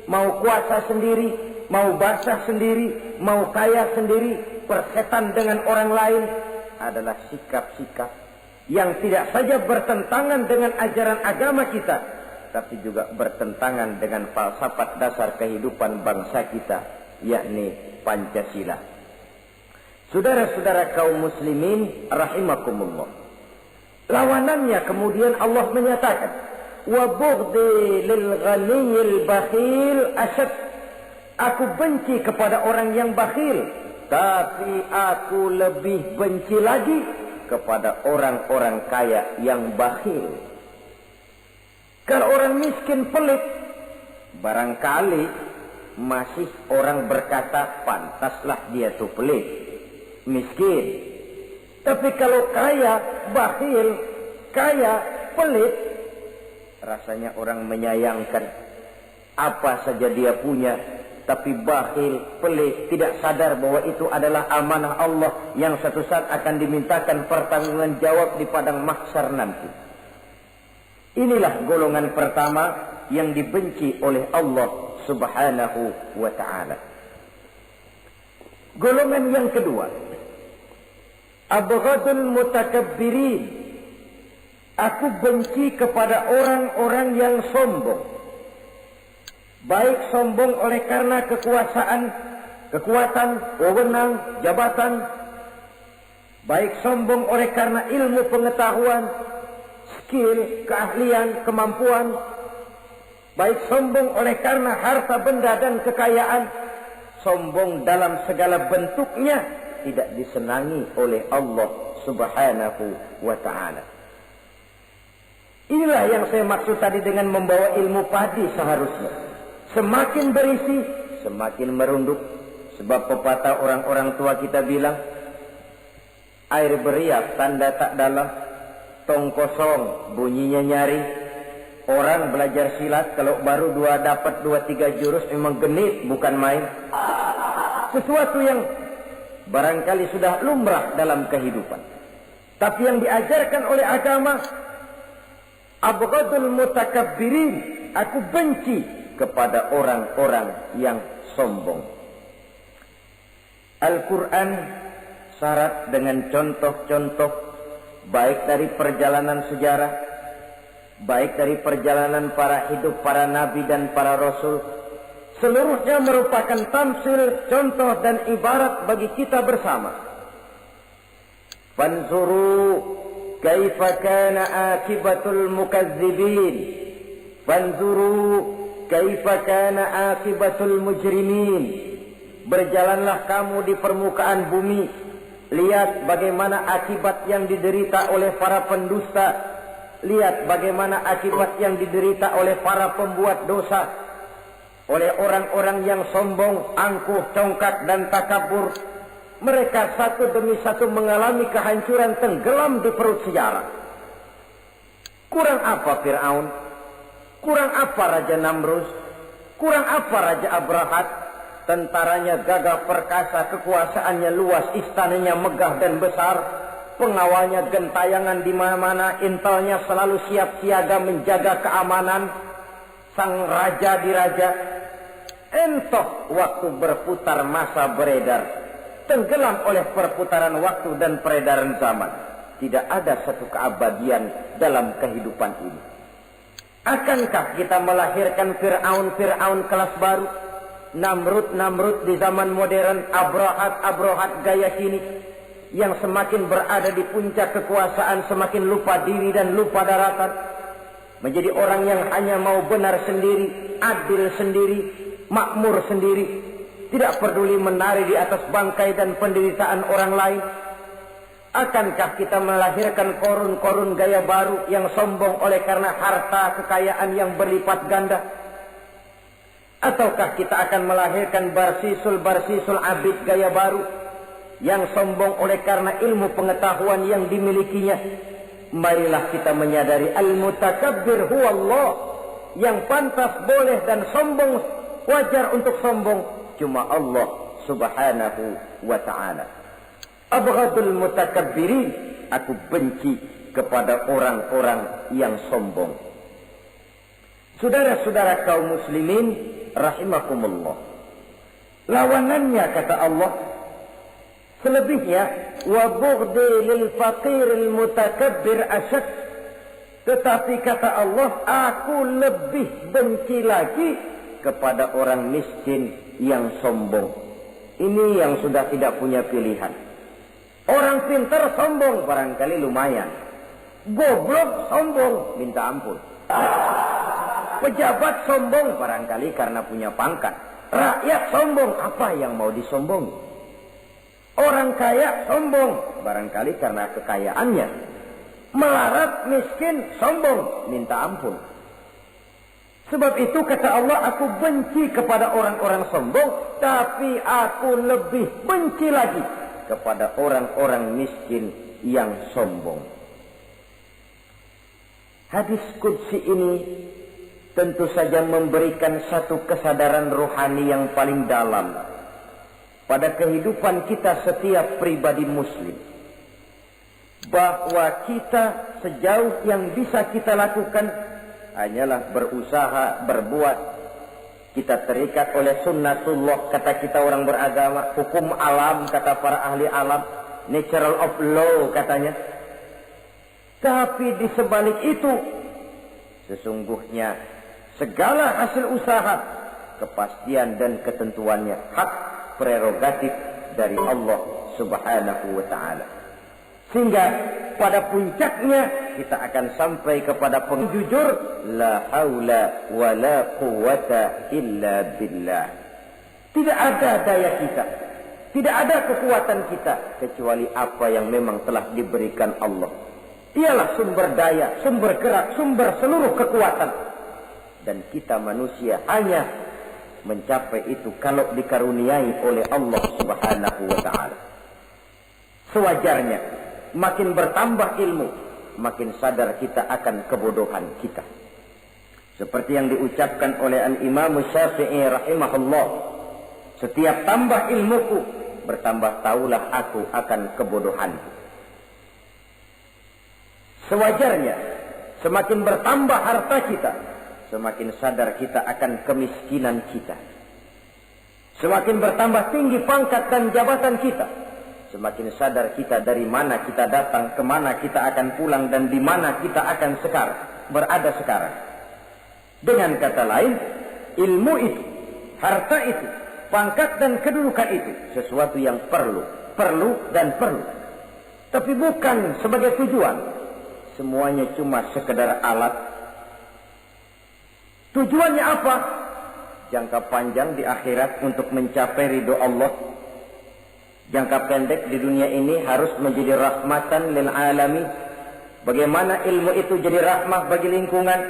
mau kuasa sendiri, mau basah sendiri, mau kaya sendiri, persetan dengan orang lain, adalah sikap-sikap yang tidak saja bertentangan dengan ajaran agama kita, tapi juga bertentangan dengan falsafat dasar kehidupan bangsa kita, yakni Pancasila. Saudara-saudara kaum muslimin rahimakumullah, lawanannya kemudian Allah menyatakan, wa bughdi lil ghaniyil bakhil asyad. Aku benci kepada orang yang bakhil, tapi aku lebih benci lagi kepada orang-orang kaya yang bakhil. Kalau orang miskin pelit, barangkali masih orang berkata pantaslah dia tuh pelit, miskin. Tapi kalau kaya, bakhil, kaya, pelit, rasanya orang menyayangkan. Apa saja dia punya, tapi bakhil, pelit, tidak sadar bahwa itu adalah amanah Allah yang suatu saat akan dimintakan pertanggungan jawab di padang mahsyar nanti. Inilah golongan pertama yang dibenci oleh Allah Subhanahu wa ta'ala. Golongan yang kedua, abghadul mutakabbirin. Aku benci kepada orang-orang yang sombong. Baik sombong oleh karena kekuasaan, kekuatan, wewenang, jabatan. Baik sombong oleh karena ilmu pengetahuan, skill, keahlian, kemampuan. Baik sombong oleh karena harta benda dan kekayaan. Sombong dalam segala bentuknya tidak disenangi oleh Allah Subhanahu wa ta'ala. Inilah yang saya maksud tadi dengan membawa ilmu padi seharusnya. Semakin berisi, semakin merunduk. Sebab pepatah orang-orang tua kita bilang, air beriak tanda tak dalam, tong kosong bunyinya nyari. Orang belajar silat kalau baru dapat 2-3 jurus memang genit, bukan main. Sesuatu yang barangkali sudah lumrah dalam kehidupan. Tapi yang diajarkan oleh agama, abghadul mutakabbirin, aku benci kepada orang-orang yang sombong. Al-Quran syarat dengan contoh-contoh baik dari perjalanan sejarah baik dari perjalanan para hidup para nabi dan para rasul, seluruhnya merupakan tamsil, contoh dan ibarat bagi kita bersama. Fanzuru kaifa kana akibatul mukazzibin, fanzuru kaifa kana akibatul mujrimin. Berjalanlah kamu di permukaan bumi, lihat bagaimana akibat yang diderita oleh para pendusta, lihat bagaimana akibat yang diderita oleh para pembuat dosa, oleh orang-orang yang sombong, angkuh, congkak dan takabur. Mereka satu demi satu mengalami kehancuran, tenggelam di perut sejarah. Kurang apa Fir'aun? Kurang apa Raja Namrus? Kurang apa Raja Abrahat? Tentaranya gagah perkasa, kekuasaannya luas, istananya megah dan besar, pengawalnya gentayangan di mana-mana, intelnya selalu siap siaga menjaga keamanan. Sang raja diraja, entoh waktu berputar masa beredar, tenggelam oleh perputaran waktu dan peredaran zaman. Tidak ada satu keabadian dalam kehidupan ini. Akankah kita melahirkan Fir'aun kelas baru? Namrud di zaman modern, Abrahat gaya kini, yang semakin berada di puncak kekuasaan semakin lupa diri dan lupa daratan, menjadi orang yang hanya mau benar sendiri, adil sendiri, makmur sendiri, tidak peduli menari di atas bangkai dan penderitaan orang lain. Akankah kita melahirkan korun gaya baru yang sombong oleh karena harta kekayaan yang berlipat ganda? Ataukah kita akan melahirkan barsisul abid gaya baru yang sombong oleh karena ilmu pengetahuan yang dimilikinya? Marilah kita menyadari al-mutakabbir huwa Allah. Yang pantas, boleh dan sombong, wajar untuk sombong, cuma Allah subhanahu wa ta'ala. Abghadul mutakabbirin, aku benci kepada orang-orang yang sombong. Saudara-saudara kaum muslimin rahimakumullah, lawanannya kata Allah, selebihnya wa bughdi lil faqiril mutakabbir asyad. Tetapi kata Allah, aku lebih benci lagi kepada orang miskin yang sombong. Ini yang sudah tidak punya pilihan. Orang pintar sombong barangkali lumayan, goblok sombong minta ampun. Pejabat sombong barangkali karena punya pangkat. Rakyat sombong, apa yang mau disombongi? Orang kaya sombong barangkali karena kekayaannya. Melarat, miskin, sombong, minta ampun. Sebab itu kata Allah, aku benci kepada orang-orang sombong, tapi aku lebih benci lagi kepada orang-orang miskin yang sombong. Hadis qudsi ini tentu saja memberikan satu kesadaran rohani yang paling dalam pada kehidupan kita setiap pribadi muslim, bahwa kita sejauh yang bisa kita lakukan hanyalah berusaha, berbuat. Kita terikat oleh sunnatullah, kata kita orang beragama, hukum alam kata para ahli alam, natural of law katanya. Tapi di sebalik itu sesungguhnya segala hasil usaha, kepastian dan ketentuannya hak prerogatif dari Allah subhanahu wa ta'ala. Sehingga pada puncaknya kita akan sampai kepada penjujur, la haula wa la quwata illa billah. Tidak ada daya kita, tidak ada kekuatan kita kecuali apa yang memang telah diberikan Allah. Ialah sumber daya, sumber gerak, sumber seluruh kekuatan. Dan kita manusia hanya mencapai itu kalau dikaruniai oleh Allah subhanahu wa ta'ala. Sewajarnya, makin bertambah ilmu, makin sadar kita akan kebodohan kita. Seperti yang diucapkan oleh Al-Imam Syafi'i rahimahullah, setiap tambah ilmuku, bertambah taulah aku akan kebodohanku. Sewajarnya, semakin bertambah harta kita, semakin sadar kita akan kemiskinan kita. Semakin bertambah tinggi pangkat dan jabatan kita, semakin sadar kita dari mana kita datang, kemana kita akan pulang, dan di mana kita akan sekarang. berada sekarang. Dengan kata lain, ilmu itu, harta itu, pangkat dan kedudukan itu sesuatu yang perlu dan perlu. Tapi bukan sebagai tujuan. Semuanya cuma sekedar alat. Tujuannya apa? Jangka panjang di akhirat untuk mencapai ridho Allah. Jangka pendek di dunia ini harus menjadi rahmatan lil alamin. Bagaimana ilmu itu jadi rahmah bagi lingkungan,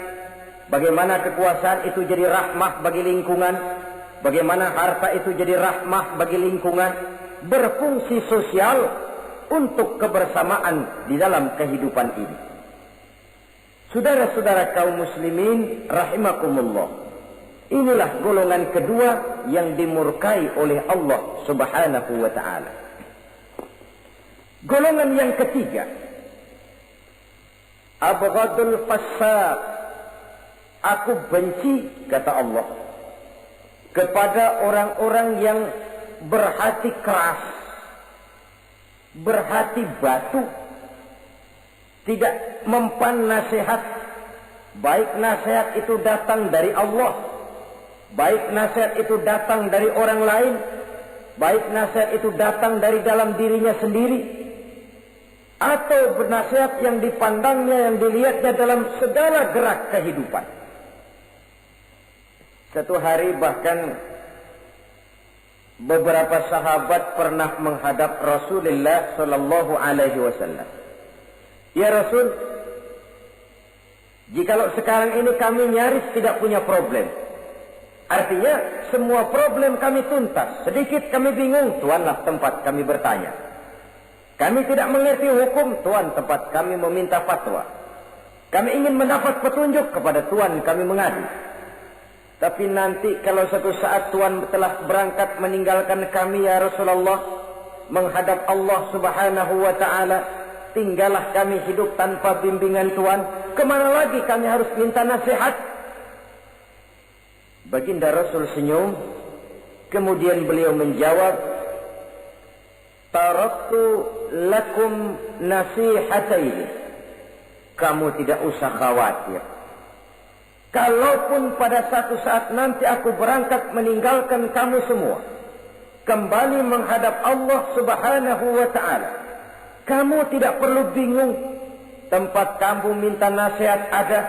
bagaimana kekuasaan itu jadi rahmah bagi lingkungan, bagaimana harta itu jadi rahmah bagi lingkungan, berfungsi sosial untuk kebersamaan di dalam kehidupan ini. Saudara-saudara kaum muslimin rahimakumullah, inilah golongan kedua yang dimurkai oleh Allah Subhanahu wa ta'ala. Golongan yang ketiga, abghadul fasad, aku benci, kata Allah, kepada orang-orang yang berhati keras, berhati batu, tidak mempan nasihat, baik nasihat itu datang dari Allah, baik nasihat itu datang dari orang lain, baik nasihat itu datang dari dalam dirinya sendiri, atau bernasihat yang dipandangnya, yang dilihatnya dalam segala gerak kehidupan. Satu hari bahkan beberapa sahabat pernah menghadap Rasulullah sallallahu alaihi wasallam. Ya Rasul, jikalau sekarang ini kami nyaris tidak punya problem, artinya semua problem kami tuntas, sedikit kami bingung, Tuanlah tempat kami bertanya. Kami tidak mengerti hukum, Tuan tempat kami meminta fatwa. Kami ingin mendapat petunjuk, kepada Tuan kami mengadu. Tapi nanti kalau suatu saat Tuan telah berangkat meninggalkan kami ya Rasulullah, menghadap Allah Subhanahu wa ta'ala, tinggallah kami hidup tanpa bimbingan Tuan, kemana lagi kami harus minta nasihat? Baginda Rasul senyum, kemudian beliau menjawab, taraktu lakum nasihataini, kamu tidak usah khawatir. Kalaupun pada satu saat nanti aku berangkat meninggalkan kamu semua, kembali menghadap Allah Subhanahu wa ta'ala, kamu tidak perlu bingung. Tempat kamu minta nasihat ada,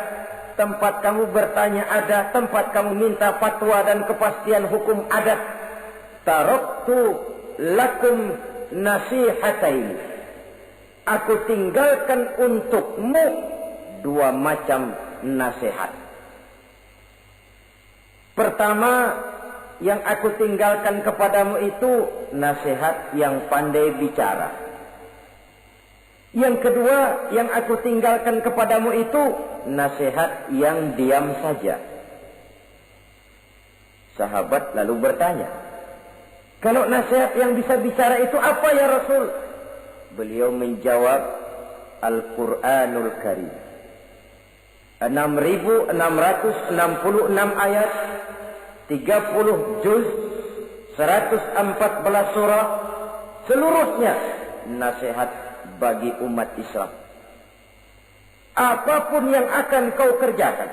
tempat kamu bertanya ada, tempat kamu minta fatwa dan kepastian hukum ada. Taraktu lakum nasihataini, aku tinggalkan untukmu dua macam nasihat. Pertama, yang aku tinggalkan kepadamu itu nasihat yang pandai bicara. Yang kedua, yang aku tinggalkan kepadamu itu nasihat yang diam saja. Sahabat lalu bertanya, kalau nasihat yang bisa bicara itu apa ya Rasul? Beliau menjawab, Al-Quranul Karim. 6.666 ayat, 30 juz, 114 surah, seluruhnya nasihat bagi umat Islam. Apapun yang akan kau kerjakan,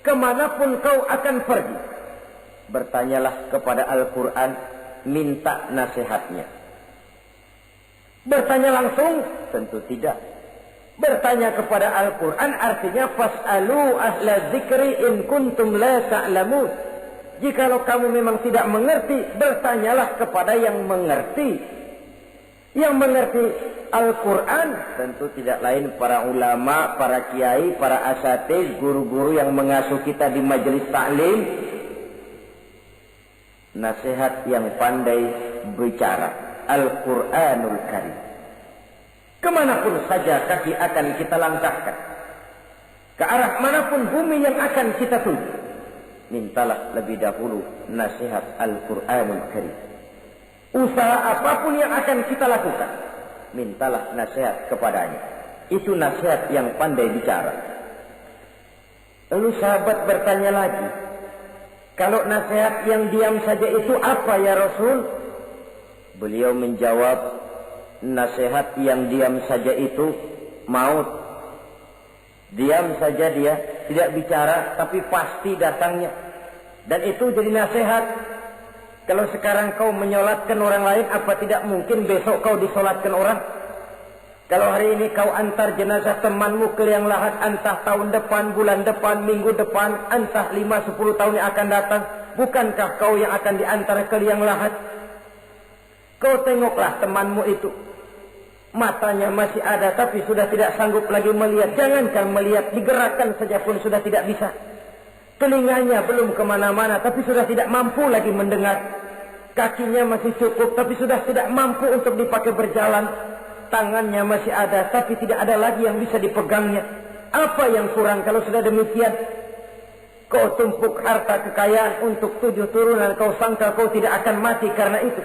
kemanapun kau akan pergi, bertanyalah kepada Al-Quran, minta nasihatnya. Bertanya langsung? Tentu tidak. Bertanya kepada Al-Quran artinya fas'alu ahla dzikri in kuntum la ta'lamun. Jikalau kamu memang tidak mengerti, bertanyalah kepada yang mengerti. Yang mengerti Al-Quran tentu tidak lain para ulama, para kiai, para asatiz, guru-guru yang mengasuh kita di majelis ta'lim. Nasihat yang pandai bicara, Al-Quranul Karim. Kemanapun saja kaki akan kita langkahkan, ke arah manapun bumi yang akan kita tuju, mintalah lebih dahulu nasihat Al-Quranul Karim. Usaha apapun yang akan kita lakukan, mintalah nasihat kepadanya. Itu nasihat yang pandai bicara. Lalu sahabat bertanya lagi, kalau nasihat yang diam saja itu apa ya Rasul? Beliau menjawab, nasihat yang diam saja itu maut. Diam saja dia, tidak bicara, tapi pasti datangnya. Dan itu jadi nasihat. Kalau sekarang kau menyolatkan orang lain, apa tidak mungkin besok kau disolatkan orang? Kalau hari ini kau antar jenazah temanmu ke liang lahat, entah tahun depan, bulan depan, minggu depan, entah 5-10 tahun yang akan datang, bukankah kau yang akan diantar ke liang lahat? Kau tengoklah temanmu itu. Matanya masih ada tapi sudah tidak sanggup lagi melihat. Jangankan melihat, digerakkan saja pun sudah tidak bisa. Telinganya belum kemana-mana tapi sudah tidak mampu lagi mendengar. Kakinya masih cukup tapi sudah tidak mampu untuk dipakai berjalan. Tangannya masih ada tapi tidak ada lagi yang bisa dipegangnya. Apa yang kurang kalau sudah demikian? Kau tumpuk harta kekayaan untuk 7 turunan, kau sangka kau tidak akan mati karena itu.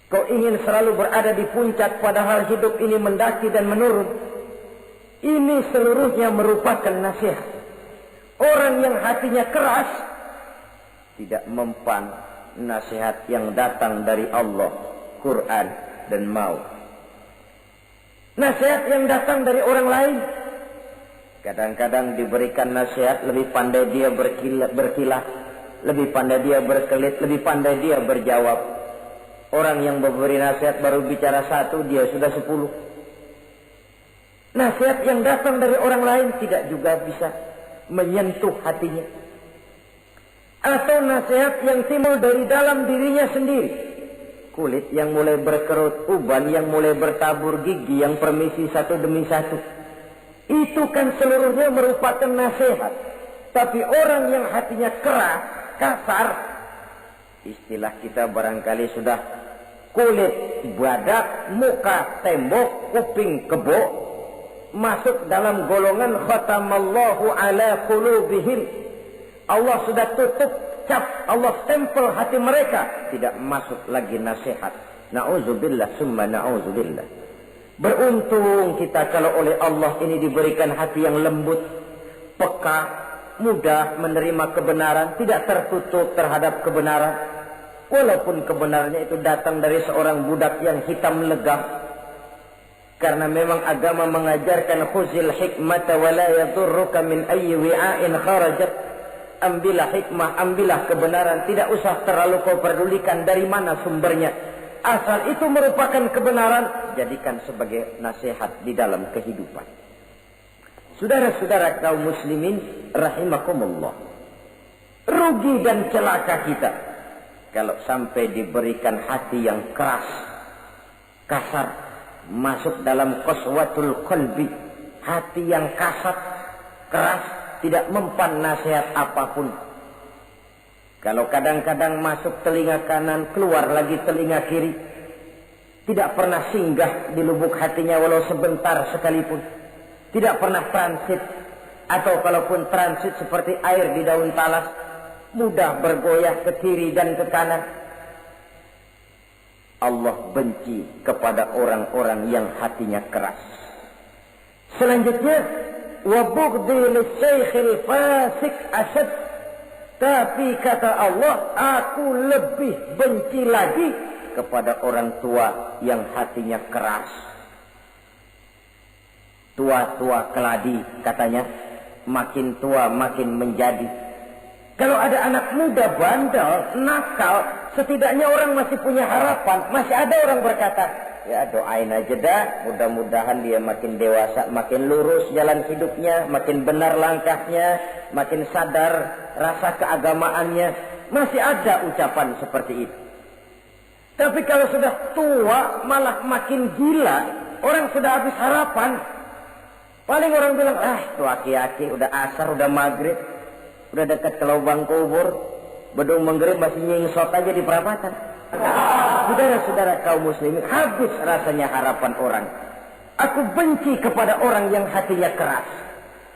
Kau ingin selalu berada di puncak padahal hidup ini mendaki dan menurun. Ini seluruhnya merupakan nasihat. Orang yang hatinya keras tidak mempan nasihat yang datang dari Allah, Quran dan mau. Nasihat yang datang dari orang lain, kadang-kadang diberikan nasihat, lebih pandai dia berkilah, lebih pandai dia berkelit, lebih pandai dia berjawab. Orang yang memberi nasihat baru bicara 1, dia sudah 10. Nasihat yang datang dari orang lain tidak juga bisa menyentuh hatinya. Atau nasihat yang timbul dari dalam dirinya sendiri. Kulit yang mulai berkerut, uban yang mulai bertabur, gigi yang permisi satu demi satu. Itu kan seluruhnya merupakan nasihat. Tapi orang yang hatinya keras, kasar, istilah kita barangkali sudah kulit badak, muka tembok, kuping kebo, masuk dalam golongan khatamallahu ala qulubihim. Allah sudah tutup cap, Allah stempel hati mereka, tidak masuk lagi nasihat. Na'udzubillah summa na'udzubillah. Beruntung kita kalau oleh Allah ini diberikan hati yang lembut, peka, mudah menerima kebenaran, tidak tertutup terhadap kebenaran. Walaupun kebenarannya itu datang dari seorang budak yang hitam legam. Karena memang agama mengajarkan khuzil hikmata wa la yadurruka min ayyi wi'ain kharajat. Ambillah hikmah, ambillah kebenaran, tidak usah terlalu kau pedulikan dari mana sumbernya. Asal itu merupakan kebenaran, jadikan sebagai nasihat di dalam kehidupan. Saudara-saudara kaum muslimin rahimakumullah. Rugi dan celaka kita kalau sampai diberikan hati yang keras, kasar, masuk dalam qaswatul qalbi, hati yang kasar, keras, tidak mempan nasihat apapun. Kalau kadang-kadang masuk telinga kanan, keluar lagi telinga kiri, tidak pernah singgah di lubuk hatinya walau sebentar sekalipun, tidak pernah transit, atau kalaupun transit seperti air di daun talas, mudah bergoyah ke kiri dan ke kanan. Allah benci kepada orang-orang yang hatinya keras. Selanjutnya, wa bughdhi lisaykhil fasik asad. Tapi kata Allah, aku lebih benci lagi kepada orang tua yang hatinya keras. Tua-tua keladi katanya, makin tua makin menjadi. Kalau ada anak muda bandel, nakal, setidaknya orang masih punya harapan. Masih ada orang berkata, ya doain aja dah, mudah-mudahan dia makin dewasa, makin lurus jalan hidupnya, makin benar langkahnya, makin sadar rasa keagamaannya. Masih ada ucapan seperti itu. Tapi kalau sudah tua, malah makin gila, orang sudah habis harapan. Paling orang bilang, tuh aki-aki, udah asar, udah maghrib, udah dekat ke lubang kubur, bedung menggerib masih nyingsot aja di perapatan. Saudara-saudara kaum muslimin, habis rasanya harapan orang. Aku benci kepada orang yang hatinya keras,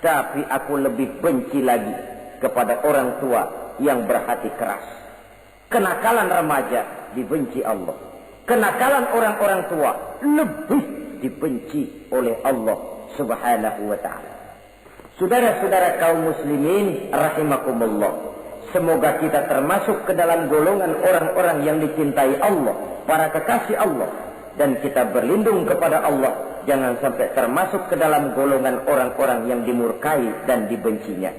tapi aku lebih benci lagi kepada orang tua yang berhati keras. Kenakalan remaja dibenci Allah, kenakalan orang-orang tua lebih dibenci oleh Allah Subhanahu wa ta'ala. Saudara-saudara kaum muslimin rahimakumullah, semoga kita termasuk ke dalam golongan orang-orang yang dicintai Allah, para kekasih Allah, dan kita berlindung kepada Allah jangan sampai termasuk ke dalam golongan orang-orang yang dimurkai dan dibencinya.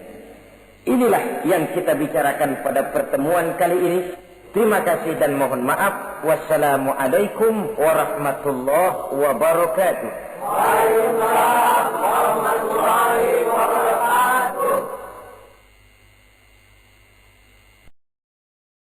Inilah yang kita bicarakan pada pertemuan kali ini. Terima kasih dan mohon maaf. Wassalamualaikum warahmatullahi wabarakatuh. Waalaikumsalam warahmatullahi wabarakatuh.